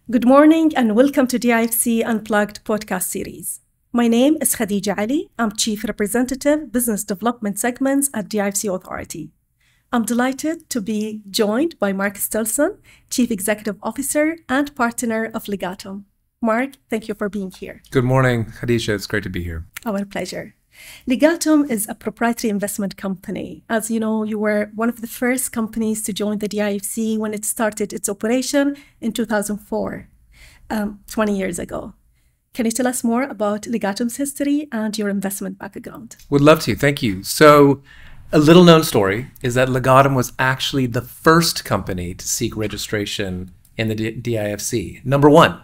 Good morning and welcome to DIFC Unplugged podcast series. My name is Khadija Ali. I'm Chief Representative Business Development Segments at DIFC Authority. I'm delighted to be joined by Mark Stoleson, Chief Executive Officer and Partner of Legatum. Mark, thank you for being here. Good morning, Khadija. It's great to be here. Our pleasure. Legatum is a proprietary investment company. As you know, you were one of the first companies to join the DIFC when it started its operation in 2004, 20 years ago. Can you tell us more about Legatum's history and your investment background? Would love to. Thank you. So, a little known story is that Legatum was actually the first company to seek registration in the DIFC. Number one.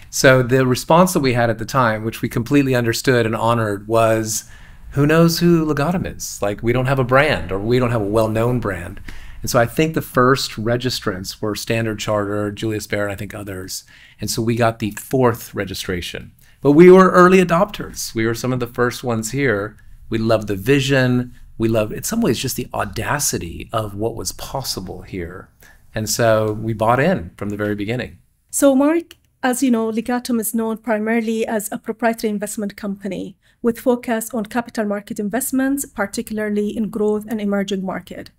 So the response that we had at the time, which we completely understood and honored, was, who knows who Legatum is? Like, we don't have a brand, or we don't have a well-known brand. And so I think the first registrants were Standard Chartered, Julius Baer, and I think others. And so we got the fourth registration. But we were early adopters. We were some of the first ones here. We loved the vision. We loved, in some ways, just the audacity of what was possible here. And so we bought in from the very beginning. So Mark, as you know, Legatum is known primarily as a proprietary investment company with focus on capital market investments, particularly in growth and emerging market.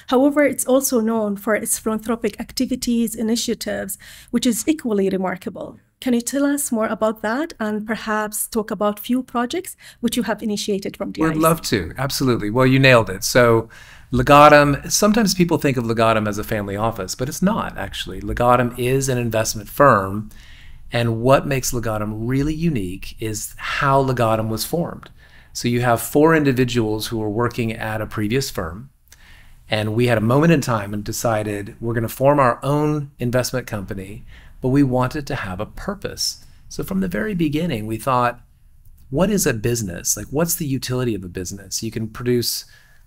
However, it's also known for its philanthropic activities, initiatives, which is equally remarkable. Can you tell us more about that and perhaps talk about few projects which you have initiated from DIFC? We'd love to, absolutely. Well, you nailed it. So Legatum, sometimes people think of Legatum as a family office, but it's not actually. Legatum is an investment firm. And what makes Legatum really unique is how Legatum was formed. So you have four individuals who were working at a previous firm, and we had a moment in time and decided we're going to form our own investment company, but we wanted to have a purpose. So from the very beginning, we thought, what is a business? Like, what's the utility of a business? You can produce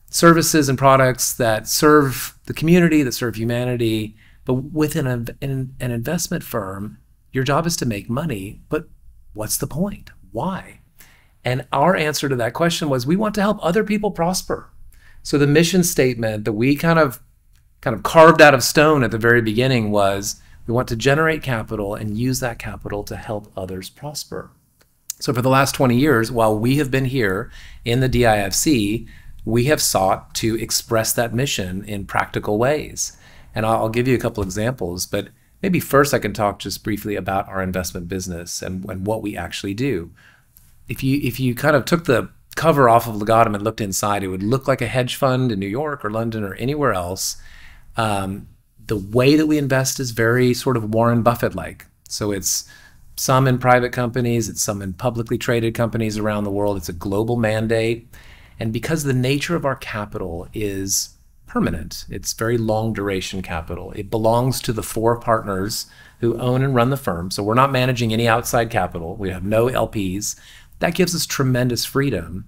services and products that serve the community, that serve humanity, but within an investment firm, your job is to make money, but what's the point? Why? And our answer to that question was, we want to help other people prosper. So the mission statement that we kind of carved out of stone at the very beginning was, we want to generate capital and use that capital to help others prosper. So for the last 20 years, while we have been here in the DIFC, we have sought to express that mission in practical ways. And I'll give you a couple examples, but maybe first I can talk just briefly about our investment business and what we actually do. If you kind of took the cover off of Legatum and looked inside, it would look like a hedge fund in New York or London or anywhere else. The way that we invest is very sort of Warren Buffett-like. So it's some in private companies, it's some in publicly traded companies around the world. It's a global mandate. And because the nature of our capital is permanent, it's very long duration capital. It belongs to the four partners who own and run the firm. So we're not managing any outside capital. We have no LPs. That gives us tremendous freedom,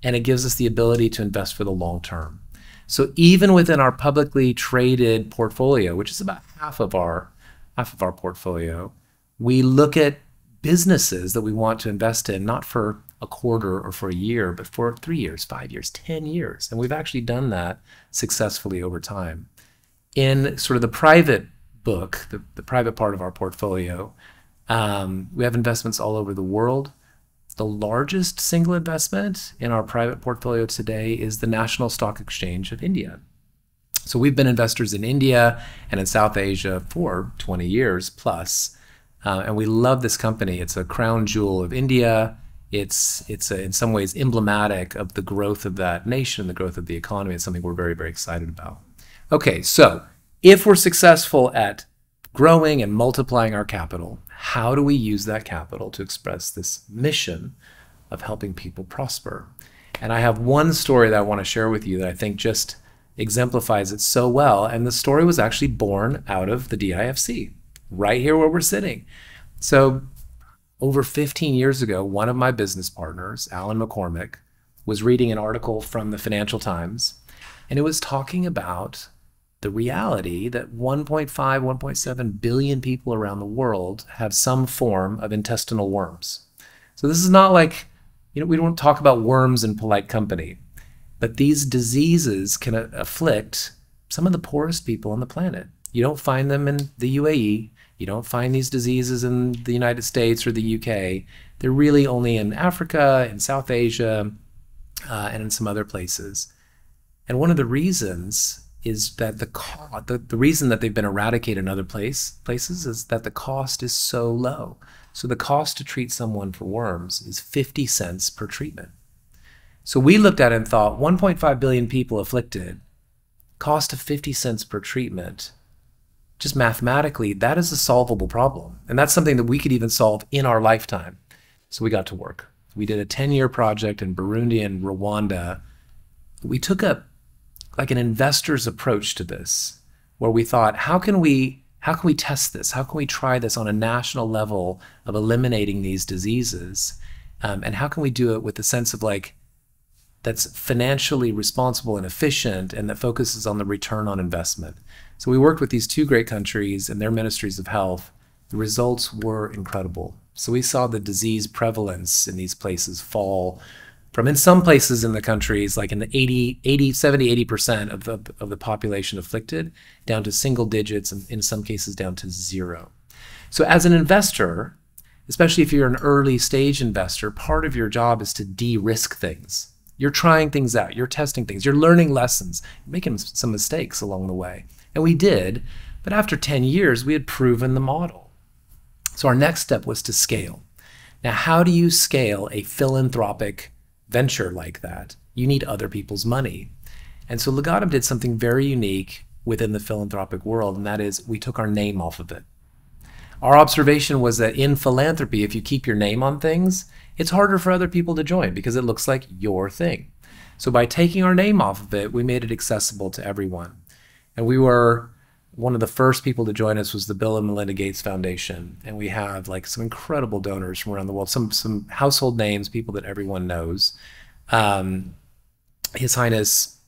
and it gives us the ability to invest for the long term. So even within our publicly traded portfolio, which is about half of our portfolio, we look at businesses that we want to invest in, not for a quarter or for a year, but for 3 years, 5 years, 10 years. And we've actually done that successfully over time. In sort of the private book, the private part of our portfolio, we have investments all over the world. The largest single investment in our private portfolio today is the National Stock Exchange of India. So we've been investors in India and in South Asia for 20 years plus. And we love this company. It's a crown jewel of India. It's in some ways emblematic of the growth of that nation, the growth of the economy. It's something we're very, very excited about. Okay, so if we're successful at growing and multiplying our capital, how do we use that capital to express this mission of helping people prosper? And I have one story that I want to share with you that I think just exemplifies it so well. And the story was actually born out of the DIFC, right here where we're sitting. So over 15 years ago, one of my business partners, Alan McCormick, was reading an article from the Financial Times, and it was talking about the reality that 1.5, 1.7 billion people around the world have some form of intestinal worms. So this is not like, we don't talk about worms in polite company, but these diseases can afflict some of the poorest people on the planet. You don't find them in the UAE. You don't find these diseases in the United States or the UK. They're really only in Africa, in South Asia, and in some other places. And one of the reasons is that the reason that they've been eradicated in other places is that the cost is so low. So the cost to treat someone for worms is 50 cents per treatment. So we looked at it and thought 1.5 billion people afflicted, cost of 50 cents per treatment. Just mathematically, that is a solvable problem. And that's something that we could even solve in our lifetime. So we got to work. We did a 10-year project in Burundi and Rwanda. We took like an investor's approach to this, where we thought, how can we test this? How can we try this on a national level of eliminating these diseases? And how can we do it with a sense of like, that's financially responsible and efficient and that focuses on the return on investment? So we worked with these two great countries and their ministries of health. The results were incredible. So we saw the disease prevalence in these places fall from, in some places in the countries, like in the 70, 80% of the population afflicted, down to single digits, and in some cases down to 0. So as an investor, especially if you're an early stage investor, part of your job is to de-risk things. You're trying things out, you're testing things, you're learning lessons, you're making some mistakes along the way. And we did, but after 10 years, we had proven the model. So our next step was to scale. Now, how do you scale a philanthropic venture like that? You need other people's money. And so Legatum did something very unique within the philanthropic world, and that is we took our name off of it. Our observation was that in philanthropy, if you keep your name on things, it's harder for other people to join because it looks like your thing. So by taking our name off of it, we made it accessible to everyone. And we were one of the first people to join us was the Bill and Melinda Gates Foundation. And we have like some incredible donors from around the world, some household names, people that everyone knows. His Highness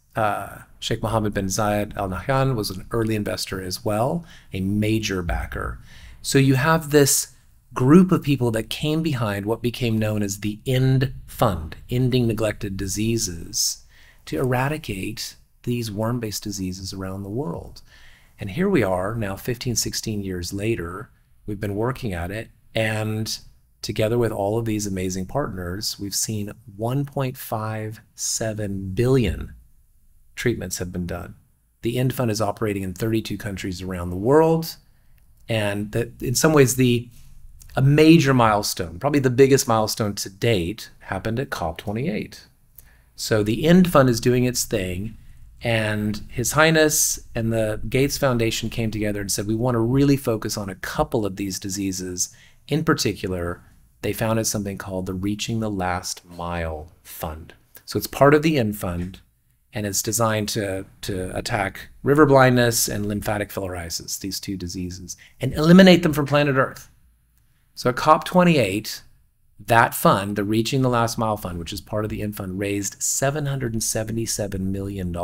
Sheikh Mohammed bin Zayed Al Nahyan was an early investor as well, a major backer. So you have this group of people that came behind what became known as the END Fund, Ending Neglected Diseases, to eradicate these worm-based diseases around the world. And here we are now 15, 16 years later, we've been working at it, and together with all of these amazing partners, we've seen 1.57 billion treatments have been done. The END Fund is operating in 32 countries around the world, and that in some ways a major milestone, probably the biggest milestone to date, happened at COP28. So the END Fund is doing its thing, and His Highness and the Gates Foundation came together and said, we want to really focus on a couple of these diseases. In particular, they founded something called the Reaching the Last Mile Fund. So it's part of the END Fund, and it's designed to attack river blindness and lymphatic filariasis, these two diseases, and eliminate them from planet Earth. So at COP28, that fund, the Reaching the Last Mile Fund, which is part of the END Fund, raised $777 million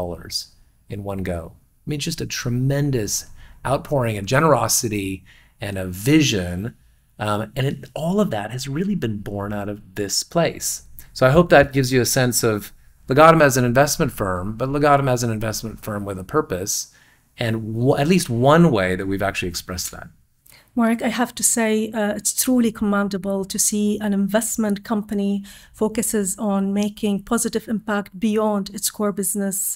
in one go. I mean, just a tremendous outpouring of generosity and a vision. All of that has really been born out of this place. So I hope that gives you a sense of Legatum as an investment firm, but Legatum as an investment firm with a purpose, and at least one way that we've actually expressed that. Mark, I have to say it's truly commendable to see an investment company focuses on making positive impact beyond its core business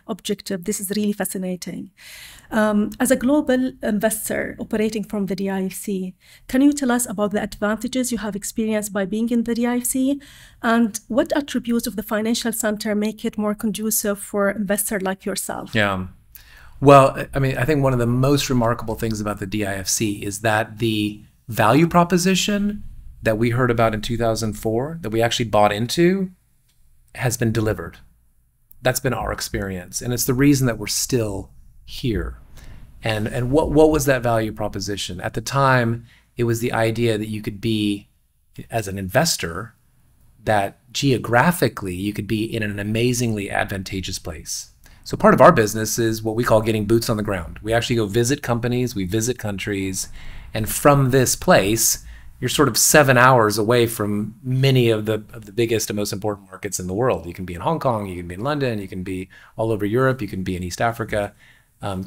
objective. This is really fascinating. As a global investor operating from the DIFC, can you tell us about the advantages you have experienced by being in the DIFC, and what attributes of the financial center make it more conducive for investors like yourself? Yeah. Well, I mean, I think one of the most remarkable things about the DIFC is that the value proposition that we heard about in 2004, that we actually bought into, has been delivered. That's been our experience. And it's the reason that we're still here. And what was that value proposition? At the time, it was the idea that you could be, as an investor, that geographically you could be in an amazingly advantageous place. So part of our business is what we call getting boots on the ground. We actually go visit companies, we visit countries, and from this place, you're sort of 7 hours away from many of the biggest and most important markets in the world. You can be in Hong Kong, you can be in London, you can be all over Europe, you can be in East Africa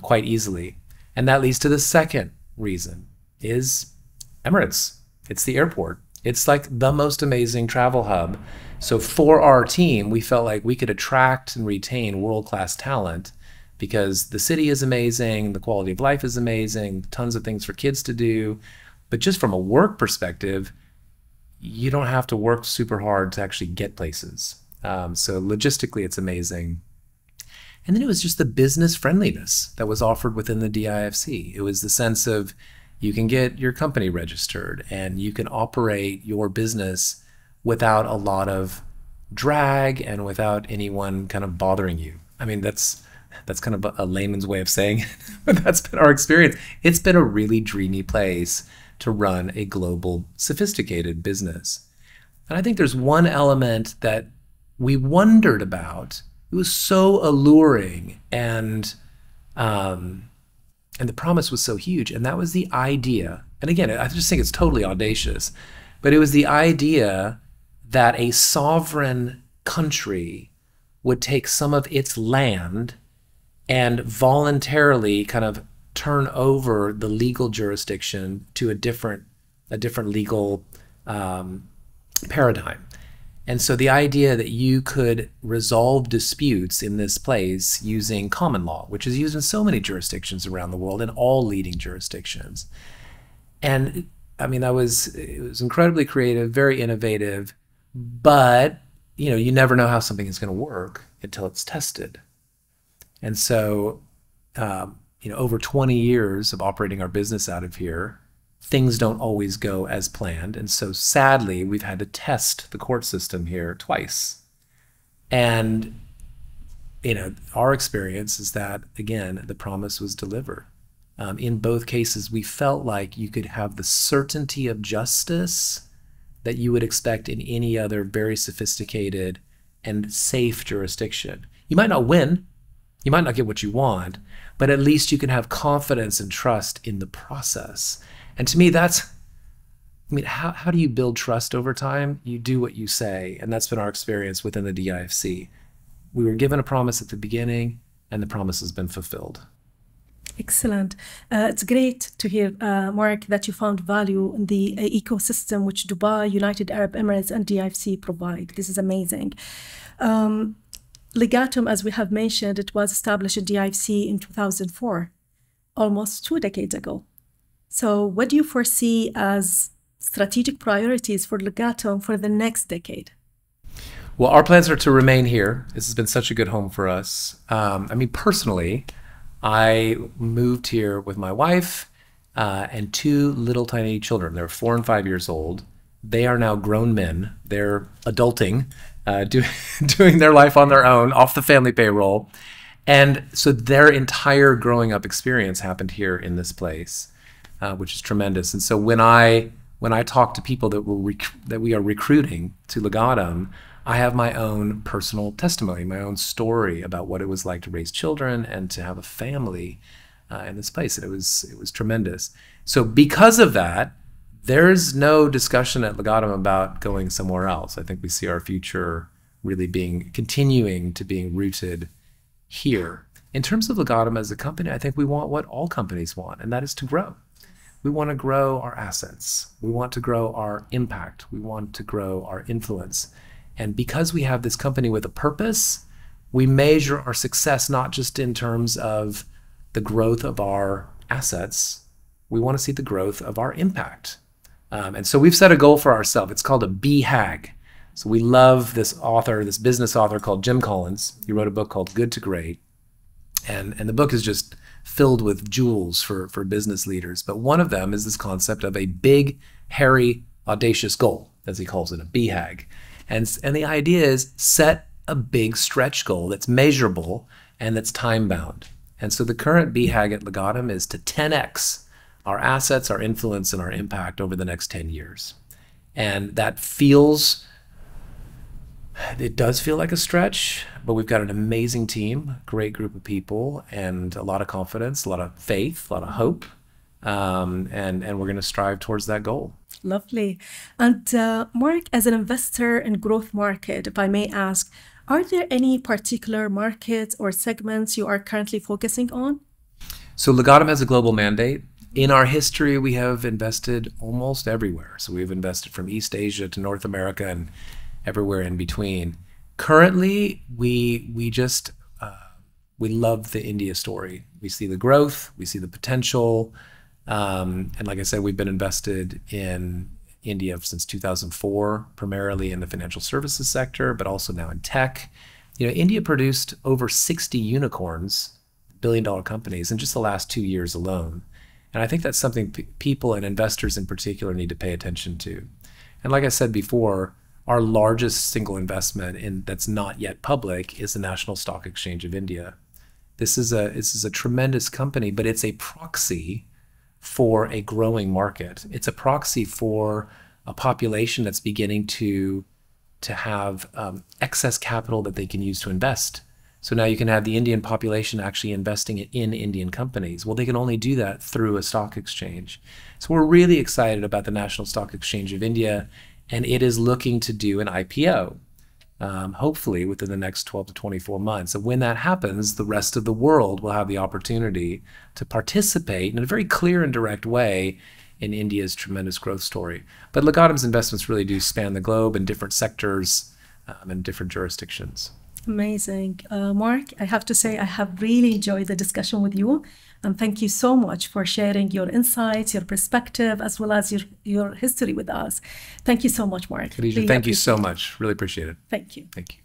quite easily. And that leads to the second reason is Emirates. It's the airport. It's like the most amazing travel hub. So for our team, we felt like we could attract and retain world-class talent because the city is amazing, the quality of life is amazing, tons of things for kids to do. But just from a work perspective, you don't have to work super hard to actually get places. So logistically, it's amazing. And then it was just the business friendliness that was offered within the DIFC. It was the sense of you can get your company registered and you can operate your business without a lot of drag and without anyone kind of bothering you. I mean, that's kind of a layman's way of saying it, but that's been our experience. It's been a really dreamy place to run a global, sophisticated business. And I think there's one element that we wondered about. It was so alluring and the promise was so huge. And that was the idea. And again, I just think it's totally audacious, but it was the idea that a sovereign country would take some of its land and voluntarily kind of turn over the legal jurisdiction to a different legal paradigm. And so the idea that you could resolve disputes in this place using common law, which is used in so many jurisdictions around the world, in all leading jurisdictions. And I mean, it was incredibly creative, very innovative, but you never know how something is going to work until it's tested. And so, over 20 years of operating our business out of here, things don't always go as planned. And so sadly, we've had to test the court system here twice. And, our experience is that, again, the promise was delivered. In both cases, we felt like you could have the certainty of justice that you would expect in any other very sophisticated and safe jurisdiction. You might not win, you might not get what you want, but at least you can have confidence and trust in the process. And to me, how do you build trust over time? You do what you say, and that's been our experience within the DIFC. We were given a promise at the beginning, and the promise has been fulfilled. Excellent. It's great to hear, Mark, that you found value in the ecosystem which Dubai, United Arab Emirates, and DIFC provide. This is amazing. Legatum, as we have mentioned, it was established in DIFC in 2004, almost 2 decades ago. So what do you foresee as strategic priorities for Legatum for the next decade? Well, our plans are to remain here. This has been such a good home for us. Personally, I moved here with my wife and 2 little tiny children. They're 4 and 5 years old. They are now grown men. They're adulting, doing their life on their own, off the family payroll. And so their entire growing up experience happened here in this place, which is tremendous. And so when I talk to people that we are recruiting to Legatum, I have my own personal testimony, my own story about what it was like to raise children and to have a family in this place. And it was tremendous. So because of that, there's no discussion at Legatum about going somewhere else. I think we see our future really continuing to being rooted here. In terms of Legatum as a company, I think we want what all companies want, and that is to grow. We want to grow our assets. We want to grow our impact. We want to grow our influence. And because we have this company with a purpose, we measure our success not just in terms of the growth of our assets. We want to see the growth of our impact. And so we've set a goal for ourselves. It's called a BHAG. So we love this author, this business author called Jim Collins. He wrote a book called Good to Great. And the book is just filled with jewels for business leaders. But one of them is this concept of a big, hairy, audacious goal, as he calls it, a BHAG. And the idea is set a big stretch goal that's measurable and that's time-bound. And so the current BHAG at Legatum is to 10x our assets, our influence, and our impact over the next 10 years. And that it does feel like a stretch, but we've got an amazing team, great group of people, and a lot of confidence, a lot of faith, a lot of hope. And we're going to strive towards that goal. Lovely. And Mark, as an investor in growth market, if I may ask, are there any particular markets or segments you are currently focusing on? So Legatum has a global mandate. In our history, we have invested almost everywhere. So we've invested from East Asia to North America and everywhere in between. Currently, we just we love the India story. We see the growth, we see the potential, and like I said, we've been invested in India since 2004, primarily in the financial services sector, but also now in tech. You know, India produced over 60 unicorns, billion-dollar companies, in just the last 2 years alone. And I think that's something people and investors in particular need to pay attention to. And like I said before, our largest single investment that's not yet public is the National Stock Exchange of India. This is a tremendous company, but it's a proxy for a growing market. It's a proxy for a population that's beginning to have excess capital that they can use to invest. So now you can have the Indian population actually investing in Indian companies. Well, they can only do that through a stock exchange. So we're really excited about the National Stock Exchange of India, and it is looking to do an IPO, hopefully within the next 12 to 24 months. And when that happens, the rest of the world will have the opportunity to participate in a very clear and direct way in India's tremendous growth story. But Legatum's investments really do span the globe in different sectors and different jurisdictions. Amazing. Mark, I have to say I have really enjoyed the discussion with you. And thank you so much for sharing your insights, your perspective, as well as your history with us. Thank you so much, Mark. Khadija, thank you so much. Really appreciate it. Thank you. Thank you.